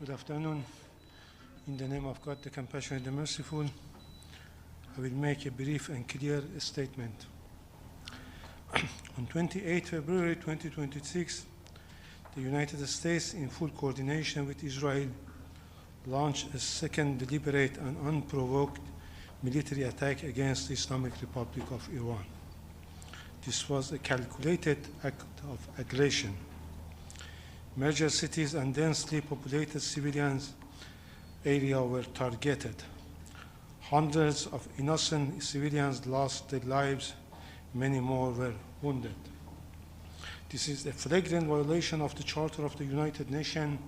Good afternoon. In the name of God, the compassionate and merciful, I will make a brief and clear statement. On 28 February 2026, the United States, in full coordination with Israel, launched a second deliberate and unprovoked military attack against the Islamic Republic of Iran. This was a calculated act of aggression. Major cities and densely populated civilians areas were targeted. Hundreds of innocent civilians lost their lives, many more were wounded. This is a flagrant violation of the Charter of the United Nations,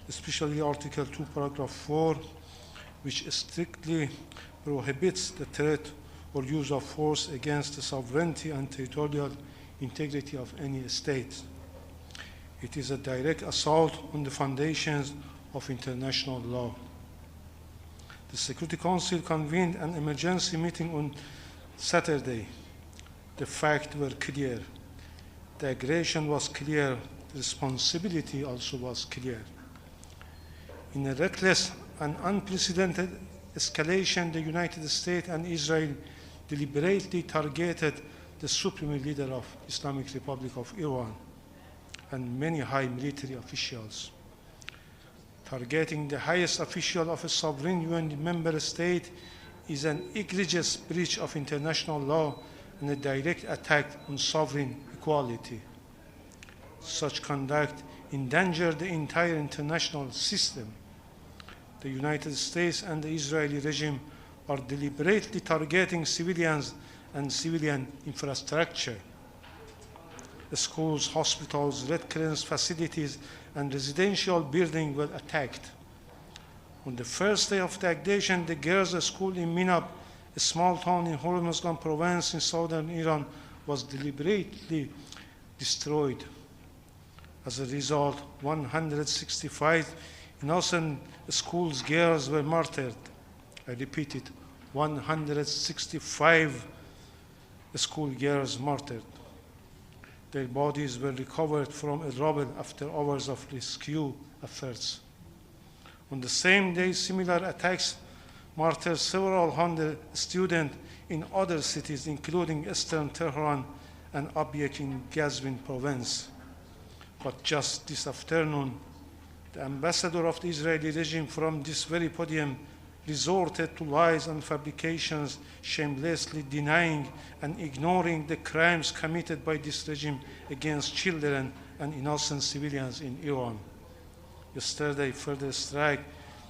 especially Article 2, Paragraph 4, which strictly prohibits the threat or use of force against the sovereignty and territorial integrity of any state. It is a direct assault on the foundations of international law. The Security Council convened an emergency meeting on Saturday. The facts were clear. The aggression was clear. The responsibility also was clear. In a reckless and unprecedented escalation, the United States and Israel deliberately targeted the supreme leader of the Islamic Republic of Iran and many high military officials. Targeting the highest official of a sovereign UN member state is an egregious breach of international law and a direct attack on sovereign equality. Such conduct endangers the entire international system. The United States and the Israeli regime are deliberately targeting civilians and civilian infrastructure. The schools, hospitals, Red Crescent facilities, and residential buildings were attacked. On the first day of the aggression, the girls' school in Minab, a small town in Hormozgan province in southern Iran, was deliberately destroyed. As a result, 165 innocent school girls were martyred. I repeat it, 165 school girls martyred. Their bodies were recovered from a rubble after hours of rescue efforts. On the same day, similar attacks martyred several hundred students in other cities, including eastern Tehran and Abyek in Gazvin province. But just this afternoon, the ambassador of the Israeli regime from this very podium resorted to lies and fabrications, shamelessly denying and ignoring the crimes committed by this regime against children and innocent civilians in Iran. Yesterday, further strike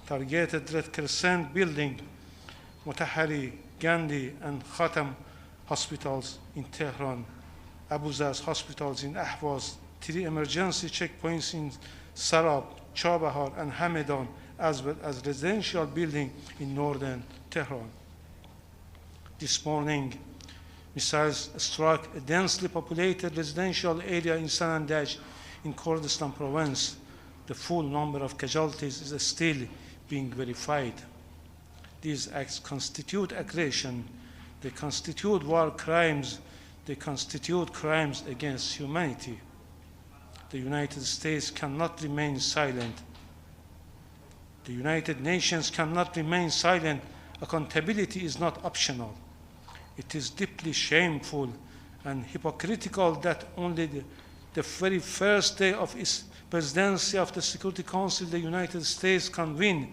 targeted Red Crescent building, Motahari, Gandhi, and Khatam hospitals in Tehran, Abu Zaz hospitals in Ahvaz, 3 emergency checkpoints in Sarab, Chabahar, and Hamadan, as well as residential building in northern Tehran. This morning, missiles struck a densely populated residential area in Sanandaj in Kurdistan province. The full number of casualties is still being verified. These acts constitute aggression. They constitute war crimes. They constitute crimes against humanity. The United States cannot remain silent. The United Nations cannot remain silent. Accountability is not optional. It is deeply shameful and hypocritical that only the very first day of its presidency of the Security Council, the United States convened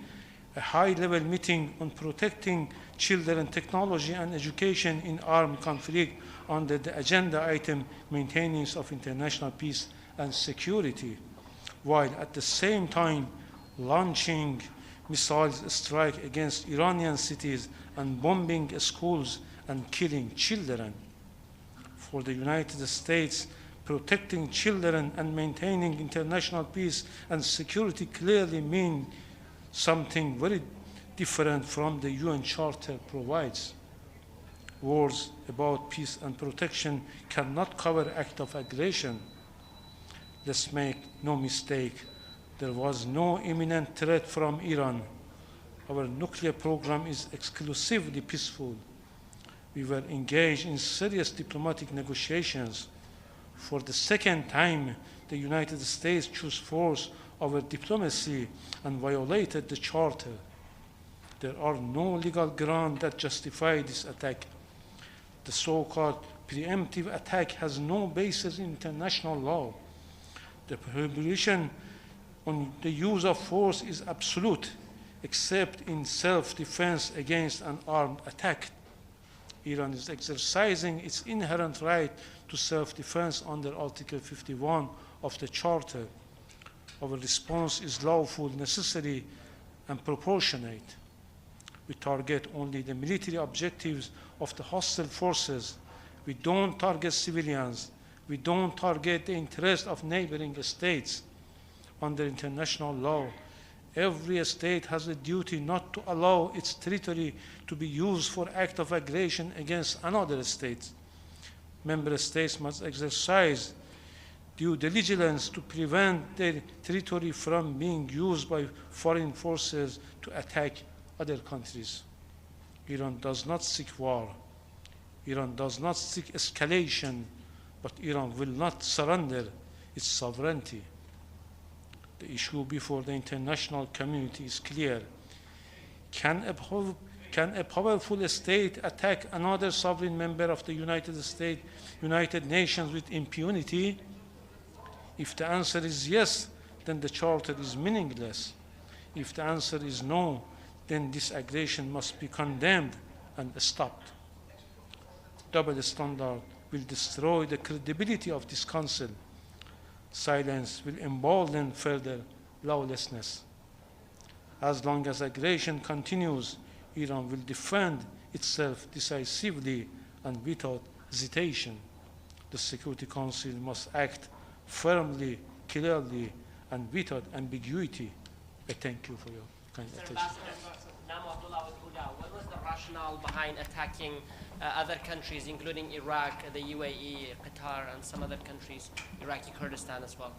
a high-level meeting on protecting children, technology, and education in armed conflict under the agenda item maintenance of international peace and security, while at the same time launching missiles strike against Iranian cities and bombing schools and killing children. For the United States, protecting children and maintaining international peace and security clearly mean something very different from the UN Charter provides. Words about peace and protection cannot cover acts of aggression. Let's make no mistake. There was no imminent threat from Iran. Our nuclear program is exclusively peaceful. We were engaged in serious diplomatic negotiations. For the second time, the United States chose force our diplomacy and violated the Charter. There are no legal grounds that justify this attack. The so-called preemptive attack has no basis in international law. The prohibition on the use of force is absolute, except in self-defense against an armed attack. Iran is exercising its inherent right to self-defense under Article 51 of the Charter. Our response is lawful, necessary, and proportionate. We target only the military objectives of the hostile forces. We don't target civilians. We don't target the interests of neighboring states. Under international law, every state has a duty not to allow its territory to be used for act of aggression against another state. Member states must exercise due diligence to prevent their territory from being used by foreign forces to attack other countries. Iran does not seek war. Iran does not seek escalation, but Iran will not surrender its sovereignty. The issue before the international community is clear. Can a powerful state attack another sovereign member of the United Nations with impunity? If the answer is yes, then the Charter is meaningless. If the answer is no, then this aggression must be condemned and stopped. Double standard will destroy the credibility of this Council. Silence will embolden further lawlessness. As long as aggression continues, Iran will defend itself decisively and without hesitation. The Security Council must act firmly, clearly, and without ambiguity. I thank you for your kind attention. What was the rationale behind attacking other countries, including Iraq, the UAE, Qatar, and some other countries, Iraqi Kurdistan as well?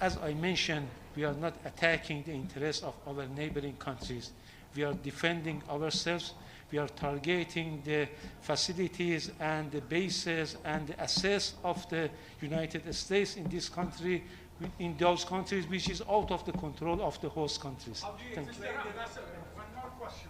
As I mentioned, we are not attacking the interests of our neighboring countries. We are defending ourselves. We are targeting the facilities and the bases and the assets of the United States in this country, in those countries which is out of the control of the host countries. How do you explain the lesson? One more question.